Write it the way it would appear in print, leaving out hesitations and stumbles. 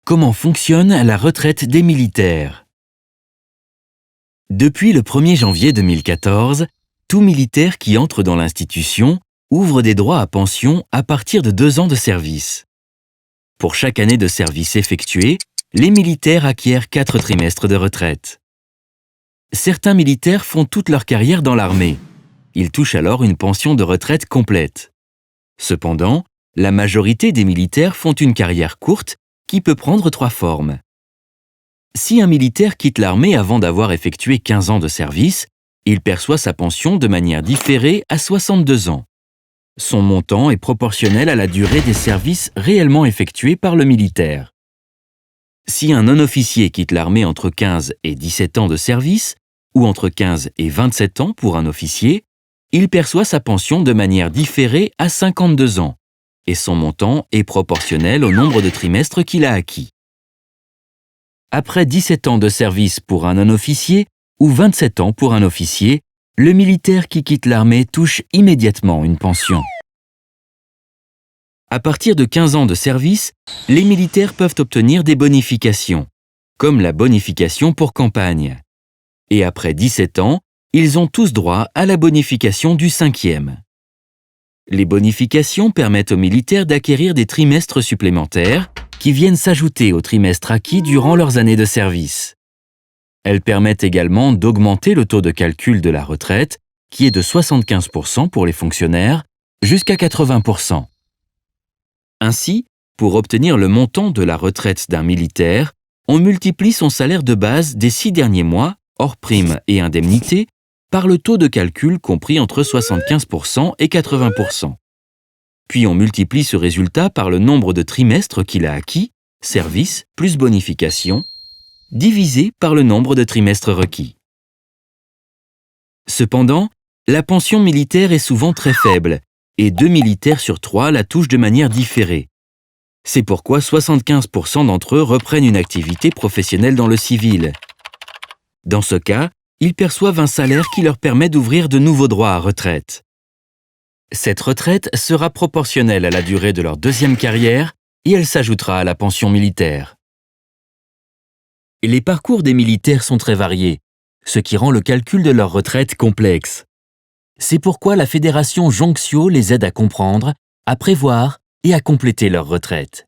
Comment fonctionne la retraite des militaires? Depuis le 1er janvier 2014, tout militaire qui entre dans l'institution ouvre des droits à pension à partir de 2 ans de service. Pour chaque année de service effectuée, les militaires acquièrent 4 trimestres de retraite. Certains militaires font toute leur carrière dans l'armée. Ils touchent alors une pension de retraite complète. Cependant, la majorité des militaires font une carrière courte qui peut prendre 3 formes. Si un militaire quitte l'armée avant d'avoir effectué 15 ans de service, il perçoit sa pension de manière différée à 62 ans. Son montant est proportionnel à la durée des services réellement effectués par le militaire. Si un non-officier quitte l'armée entre 15 et 17 ans de service, ou entre 15 et 27 ans pour un officier, il perçoit sa pension de manière différée à 52 ans, et son montant est proportionnel au nombre de trimestres qu'il a acquis. Après 17 ans de service pour un non-officier ou 27 ans pour un officier, le militaire qui quitte l'armée touche immédiatement une pension. À partir de 15 ans de service, les militaires peuvent obtenir des bonifications, comme la bonification pour campagne. Et après 17 ans, ils ont tous droit à la bonification du 5e. Les bonifications permettent aux militaires d'acquérir des trimestres supplémentaires qui viennent s'ajouter aux trimestres acquis durant leurs années de service. Elles permettent également d'augmenter le taux de calcul de la retraite, qui est de 75% pour les fonctionnaires, jusqu'à 80%. Ainsi, pour obtenir le montant de la retraite d'un militaire, on multiplie son salaire de base des 6 derniers mois, hors primes et indemnités, par le taux de calcul compris entre 75% et 80%. Puis on multiplie ce résultat par le nombre de trimestres qu'il a acquis, service plus bonification, divisé par le nombre de trimestres requis. Cependant, la pension militaire est souvent très faible, et 2 militaires sur 3 la touchent de manière différée. C'est pourquoi 75% d'entre eux reprennent une activité professionnelle dans le civil. Dans ce cas, ils perçoivent un salaire qui leur permet d'ouvrir de nouveaux droits à retraite. Cette retraite sera proportionnelle à la durée de leur 2e carrière et elle s'ajoutera à la pension militaire. Les parcours des militaires sont très variés, ce qui rend le calcul de leur retraite complexe. C'est pourquoi la fédération Jonxio les aide à comprendre, à prévoir et à compléter leur retraite.